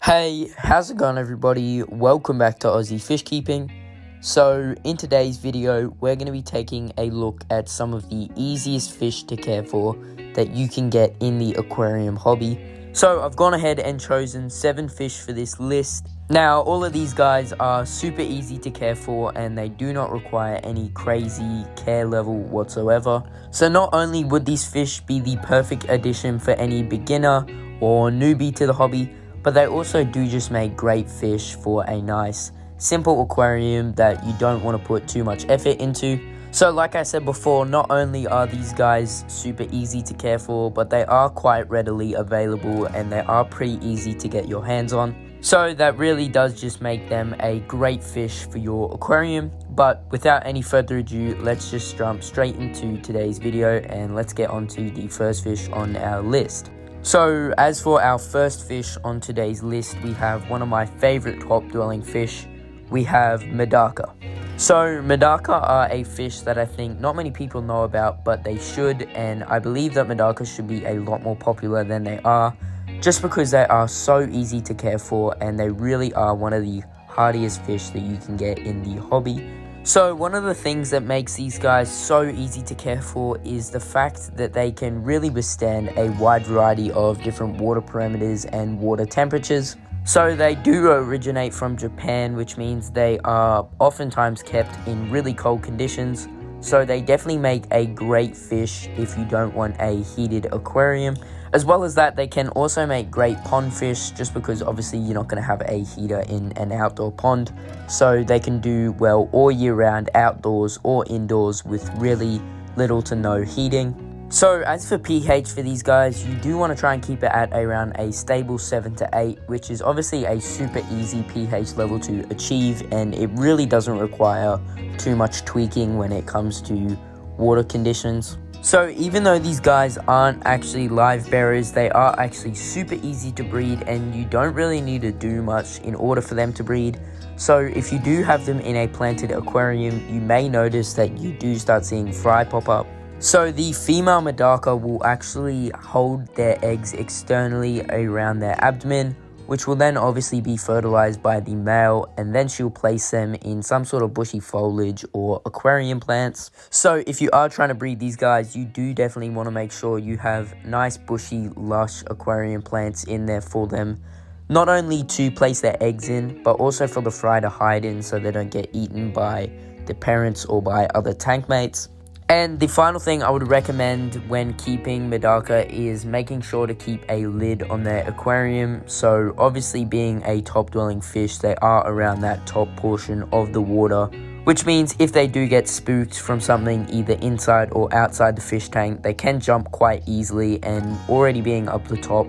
Hey, how's it going everybody? Welcome back to Aussie Fish Keeping. So in today's video, we're going to be taking a look at some of the easiest fish to care for that you can get in the aquarium hobby. So I've gone ahead and chosen 7 fish for this list. Now, all of these guys are super easy to care for and they do not require any crazy care level whatsoever. So not only would these fish be the perfect addition for any beginner or newbie to the hobby, but they also do just make great fish for a nice, simple aquarium that you don't want to put too much effort into. So like I said before, not only are these guys super easy to care for, but they are quite readily available and they are pretty easy to get your hands on. So that really does just make them a great fish for your aquarium. But without any further ado, let's just jump straight into today's video and let's get onto the first fish on our list. So as for our first fish on today's list, we have one of my favorite top-dwelling fish. We have Madaka. So Madaka are a fish that I think not many people know about, but they should, and I believe that Madaka should be a lot more popular than they are, just because they are so easy to care for and they really are one of the hardiest fish that you can get in the hobby. So one of the things that makes these guys so easy to care for is the fact that they can really withstand a wide variety of different water parameters and water temperatures. So they do originate from Japan, which means they are oftentimes kept in really cold conditions. So they definitely make a great fish if you don't want a heated aquarium. As well as that, they can also make great pond fish, just because obviously you're not going to have a heater in an outdoor pond. So they can do well all year round outdoors or indoors with really little to no heating. So as for pH for these guys, you do want to try and keep it at around a stable 7 to 8, which is obviously a super easy pH level to achieve, and it really doesn't require too much tweaking when it comes to water conditions. So even though these guys aren't actually live bearers, they are actually super easy to breed and you don't really need to do much in order for them to breed. So if you do have them in a planted aquarium, you may notice that you do start seeing fry pop up. So the female Madaka will actually hold their eggs externally around their abdomen, which will then obviously be fertilized by the male, and then she'll place them in some sort of bushy foliage or aquarium plants. So if you are trying to breed these guys, you do definitely want to make sure you have nice bushy lush aquarium plants in there for them, not only to place their eggs in, but also for the fry to hide in so they don't get eaten by the parents or by other tank mates. And the final thing I would recommend when keeping Madaka is making sure to keep a lid on their aquarium. So obviously, being a top-dwelling fish, they are around that top portion of the water, which means if they do get spooked from something either inside or outside the fish tank, they can jump quite easily, and already being up the top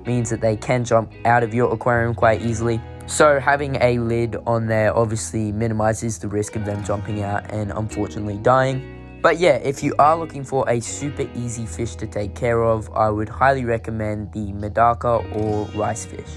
means that they can jump out of your aquarium quite easily. So having a lid on there obviously minimizes the risk of them jumping out and unfortunately dying. But yeah, if you are looking for a super easy fish to take care of, I would highly recommend the Madaka or rice fish.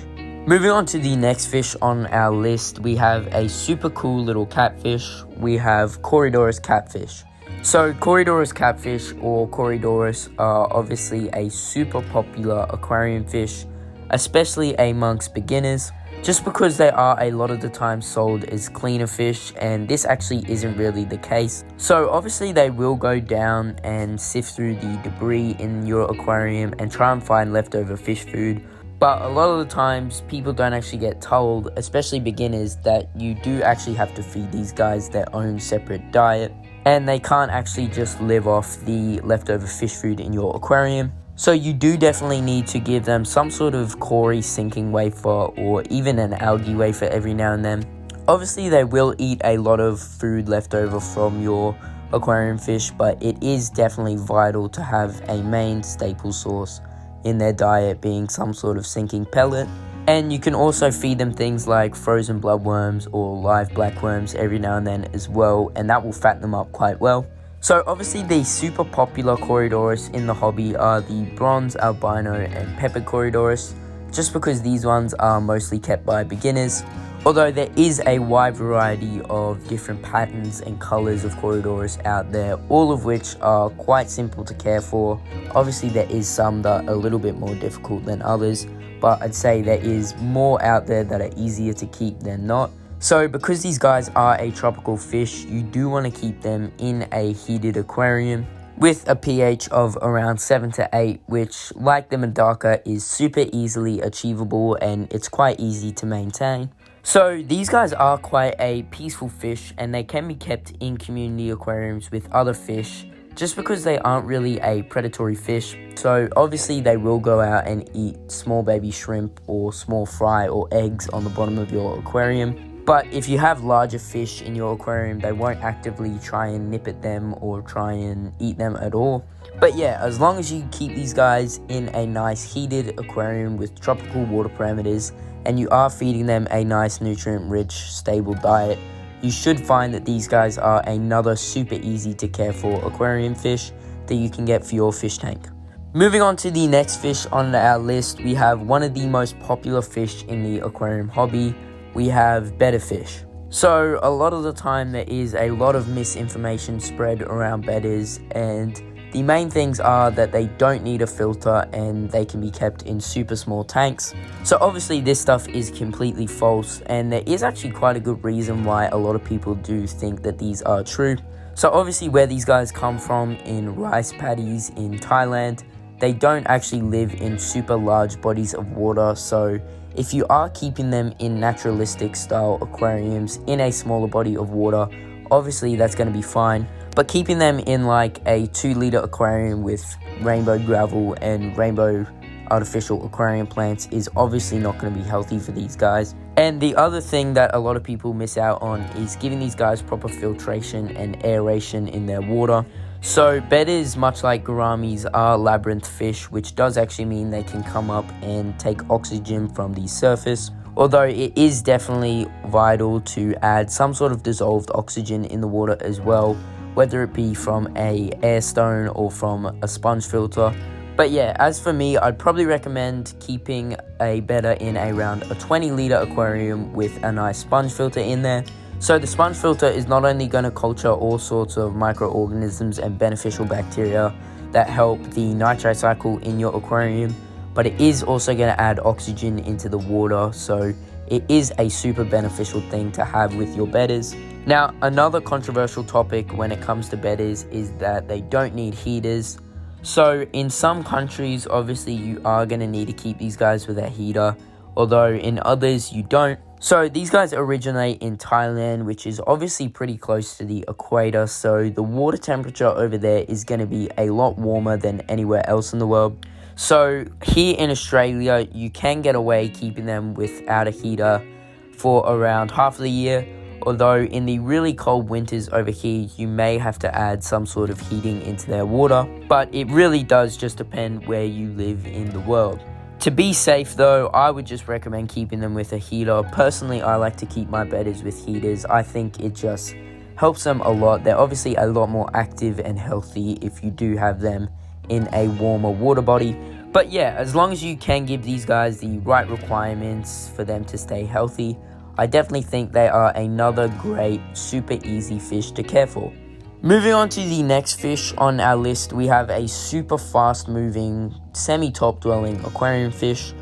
Moving on to the next fish on our list, we have a super cool little catfish. We have Corydoras catfish. So Corydoras catfish or Corydoras are obviously a super popular aquarium fish, especially amongst beginners, just because they are a lot of the time sold as cleaner fish, and this actually isn't really the case. So obviously they will go down and sift through the debris in your aquarium and try and find leftover fish food, but a lot of the times people don't actually get told, especially beginners, that you do actually have to feed these guys their own separate diet, and they can't actually just live off the leftover fish food in your aquarium. So you do definitely need to give them some sort of cory sinking wafer or even an algae wafer every now and then. Obviously they will eat a lot of food left over from your aquarium fish, but it is definitely vital to have a main staple source in their diet being some sort of sinking pellet. And you can also feed them things like frozen bloodworms or live blackworms every now and then as well, and that will fatten them up quite well. So obviously the super popular Corydoras in the hobby are the bronze, albino and pepper Corydoras, just because these ones are mostly kept by beginners. Although there is a wide variety of different patterns and colors of Corydoras out there, all of which are quite simple to care for. Obviously there is some that are a little bit more difficult than others, but I'd say there is more out there that are easier to keep than not. So because these guys are a tropical fish, you do want to keep them in a heated aquarium with a pH of around 7 to 8, which, like the Madaka, is super easily achievable and it's quite easy to maintain. So these guys are quite a peaceful fish, and they can be kept in community aquariums with other fish just because they aren't really a predatory fish. So obviously they will go out and eat small baby shrimp or small fry or eggs on the bottom of your aquarium. But if you have larger fish in your aquarium, they won't actively try and nip at them or try and eat them at all. But yeah, as long as you keep these guys in a nice heated aquarium with tropical water parameters, and you are feeding them a nice nutrient-rich, stable diet, you should find that these guys are another super easy to care for aquarium fish that you can get for your fish tank. Moving on to the next fish on our list, we have one of the most popular fish in the aquarium hobby. We have betta fish. So a lot of the time there is a lot of misinformation spread around bettas, and the main things are that they don't need a filter and they can be kept in super small tanks. So obviously this stuff is completely false, and there is actually quite a good reason why a lot of people do think that these are true. So obviously where these guys come from, in rice paddies in Thailand, they don't actually live in super large bodies of water. So if you are keeping them in naturalistic style aquariums in a smaller body of water, obviously that's going to be fine. But keeping them in like a 2-liter aquarium with rainbow gravel and rainbow artificial aquarium plants is obviously not going to be healthy for these guys. And the other thing that a lot of people miss out on is giving these guys proper filtration and aeration in their water. So bettas, much like gouramis, are labyrinth fish, which does actually mean they can come up and take oxygen from the surface. Although it is definitely vital to add some sort of dissolved oxygen in the water as well, whether it be from a air stone or from a sponge filter. But yeah, as for me, I'd probably recommend keeping a betta in around a 20-liter aquarium with a nice sponge filter in there. So the sponge filter is not only going to culture all sorts of microorganisms and beneficial bacteria that help the nitrate cycle in your aquarium, but it is also going to add oxygen into the water. So it is a super beneficial thing to have with your bettas. Now, another controversial topic when it comes to bettas is that they don't need heaters. So in some countries, obviously you are going to need to keep these guys with a heater, although in others you don't. So these guys originate in Thailand, which is obviously pretty close to the equator. So the water temperature over there is going to be a lot warmer than anywhere else in the world. So here in Australia, you can get away keeping them without a heater for around half of the year. Although in the really cold winters over here, you may have to add some sort of heating into their water. But it really does just depend where you live in the world. To be safe though, I would just recommend keeping them with a heater. Personally, I like to keep my bettas with heaters. I think it just helps them a lot. They're obviously a lot more active and healthy if you do have them in a warmer water body. But yeah, as long as you can give these guys the right requirements for them to stay healthy, I definitely think they are another great, super easy fish to care for. Moving on to the next fish on our list, we have a super fast moving, semi-top dwelling aquarium fish.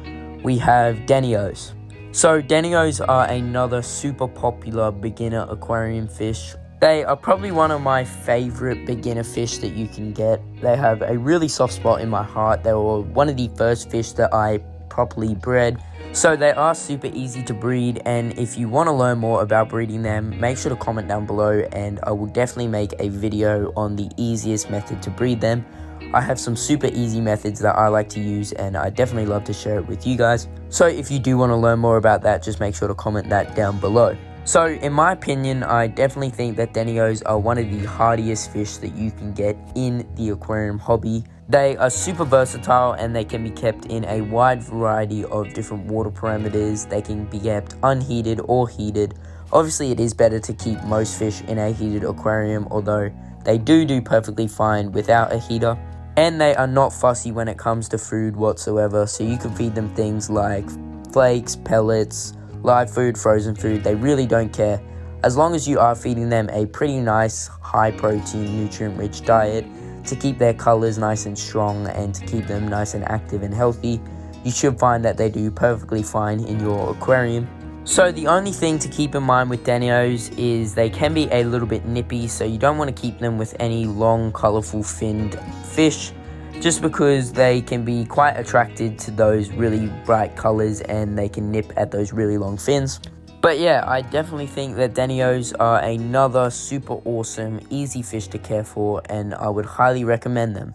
We have Danios. So Danios are another super popular beginner aquarium fish. They are probably one of my favorite beginner fish that you can get. They have a really soft spot in my heart. They were one of the first fish that I properly bred. So they are super easy to breed, and if you want to learn more about breeding them, make sure to comment down below and I will definitely make a video on the easiest method to breed them. I have some super easy methods that I like to use and I definitely love to share it with you guys. So if you do want to learn more about that, just make sure to comment that down below. So in my opinion, I definitely think that Danios are one of the hardiest fish that you can get in the aquarium hobby. They are super versatile and they can be kept in a wide variety of different water parameters. They can be kept unheated or heated. Obviously, it is better to keep most fish in a heated aquarium, although they do perfectly fine without a heater. And they are not fussy when it comes to food whatsoever, so you can feed them things like flakes, pellets, live food, frozen food. They really don't care. As long as you are feeding them a pretty nice, high protein, nutrient-rich diet to keep their colors nice and strong and to keep them nice and active and healthy, you should find that they do perfectly fine in your aquarium. So the only thing to keep in mind with Danos is they can be a little bit nippy, so you don't want to keep them with any long, colorful finned fish, just because they can be quite attracted to those really bright colors and they can nip at those really long fins. But yeah, I definitely think that Danos are another super awesome, easy fish to care for, and I would highly recommend them.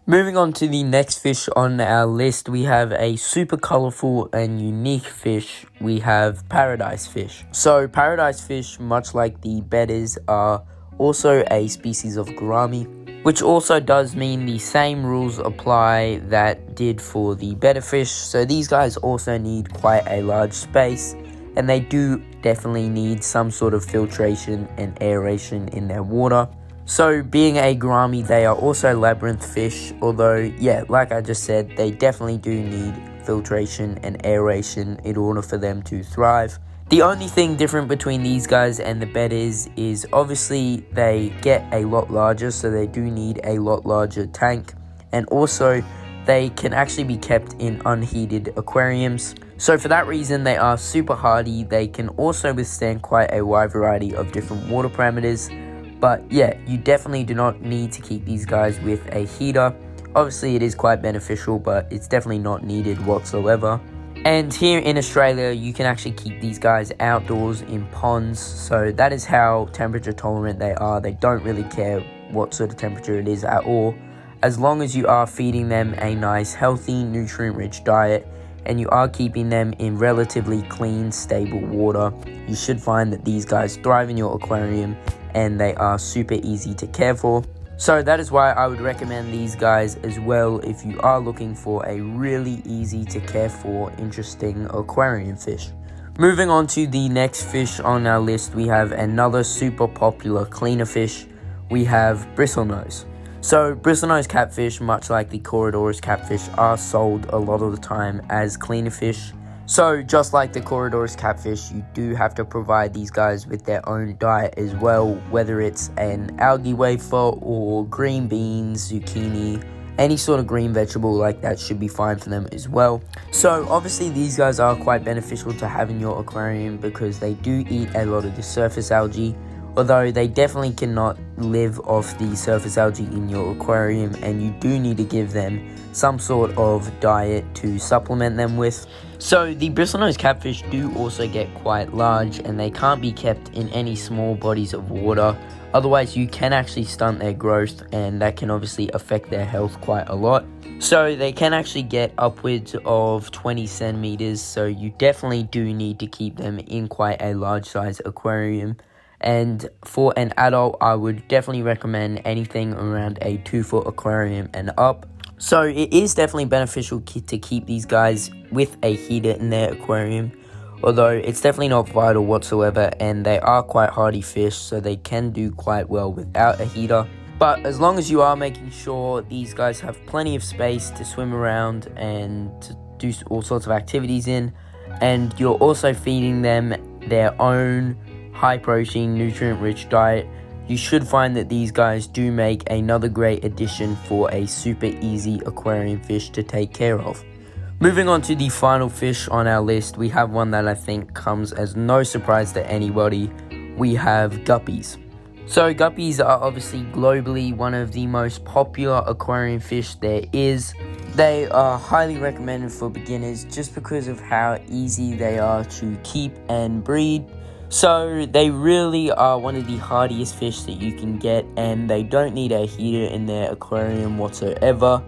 Moving on to the next fish on our list, we have a super colorful and unique fish. We have paradise fish. So paradise fish, much like the bedders, are also a species of gourami, which also does mean the same rules apply that did for the bedder fish. So these guys also need quite a large space, and they do definitely need some sort of filtration and aeration in their water. So being a gourami, they are also labyrinth fish, although yeah, like I just said, they definitely do need filtration and aeration in order for them to thrive. The only thing different between these guys and the bedders is obviously they get a lot larger, so they do need a lot larger tank, and also they can actually be kept in unheated aquariums. So for that reason, they are super hardy. They can also withstand quite a wide variety of different water parameters. But yeah, you definitely do not need to keep these guys with a heater. Obviously it is quite beneficial, but it's definitely not needed whatsoever. And here in Australia, you can actually keep these guys outdoors in ponds. So that is how temperature tolerant they are. They don't really care what sort of temperature it is at all, as long as you are feeding them a nice, healthy, nutrient-rich diet, and you are keeping them in relatively clean, stable water. You should find that these guys thrive in your aquarium, and they are super easy to care for. So that is why I would recommend these guys as well if you are looking for a really easy to care for, interesting aquarium fish. Moving on to the next fish on our list, we have another super popular cleaner fish. We have bristlenose. So bristlenose catfish, much like the Corydoras catfish, are sold a lot of the time as cleaner fish. So just like the Corydoras catfish, you do have to provide these guys with their own diet as well, whether it's an algae wafer or green beans, zucchini, any sort of green vegetable like that should be fine for them as well. So obviously these guys are quite beneficial to have in your aquarium because they do eat a lot of the surface algae, although they definitely cannot live off the surface algae in your aquarium, and you do need to give them some sort of diet to supplement them with. So the bristlenose catfish do also get quite large, and they can't be kept in any small bodies of water, otherwise you can actually stunt their growth, and that can obviously affect their health quite a lot. So they can actually get upwards of 20 centimeters, so you definitely do need to keep them in quite a large size aquarium. And for an adult, I would definitely recommend anything around a 2-foot aquarium and up. So it is definitely beneficial to keep these guys with a heater in their aquarium, although it's definitely not vital whatsoever, and they are quite hardy fish, so they can do quite well without a heater. But as long as you are making sure these guys have plenty of space to swim around and to do all sorts of activities in, and you're also feeding them their own high protein, nutrient rich diet, you should find that these guys do make another great addition for a super easy aquarium fish to take care of. Moving on to the final fish on our list, we have one that I think comes as no surprise to anybody. We have guppies. So guppies are obviously globally one of the most popular aquarium fish there is. They are highly recommended for beginners just because of how easy they are to keep and breed. So they really are one of the hardiest fish that you can get, and they don't need a heater in their aquarium whatsoever.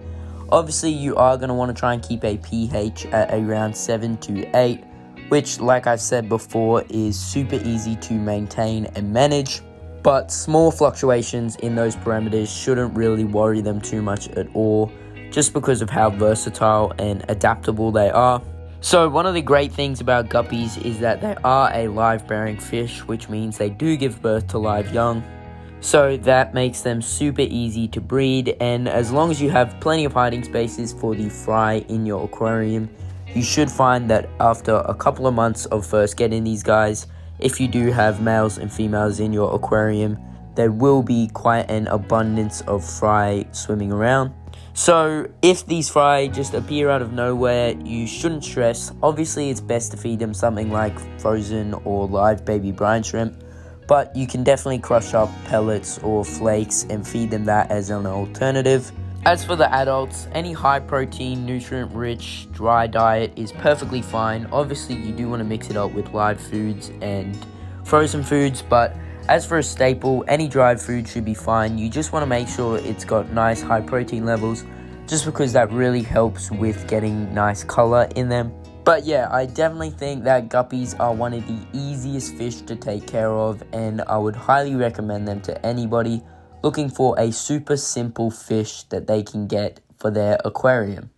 Obviously you are going to want to try and keep a pH at around 7 to 8, which, like I said before, is super easy to maintain and manage. But small fluctuations in those parameters shouldn't really worry them too much at all, just because of how versatile and adaptable they are. So one of the great things about guppies is that they are a live-bearing fish, which means they do give birth to live young. So that makes them super easy to breed, and as long as you have plenty of hiding spaces for the fry in your aquarium, you should find that after a couple of months of first getting these guys, if you do have males and females in your aquarium, there will be quite an abundance of fry swimming around. So if these fry just appear out of nowhere, you shouldn't stress. Obviously, it's best to feed them something like frozen or live baby brine shrimp, but you can definitely crush up pellets or flakes and feed them that as an alternative. As for the adults, any high protein, nutrient rich, dry diet is perfectly fine. Obviously, you do want to mix it up with live foods and frozen foods, but as for a staple, any dried food should be fine. You just want to make sure it's got nice high protein levels, just because that really helps with getting nice color in them. But yeah, I definitely think that guppies are one of the easiest fish to take care of, and I would highly recommend them to anybody looking for a super simple fish that they can get for their aquarium.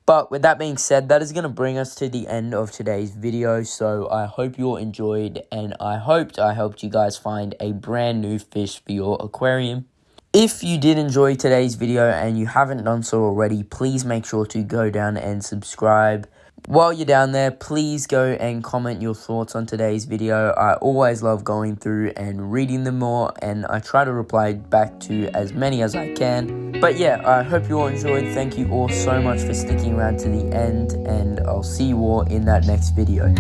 But with that being said, that is going to bring us to the end of today's video. So I hope you all enjoyed, and I hoped I helped you guys find a brand new fish for your aquarium. If you did enjoy today's video and you haven't done so already, please make sure to go down and subscribe. While you're down there, please go and comment your thoughts on today's video. I always love going through and reading them more, and I try to reply back to as many as I can. But yeah, I hope you all enjoyed. Thank you all so much for sticking around to the end, and I'll see you all in that next video.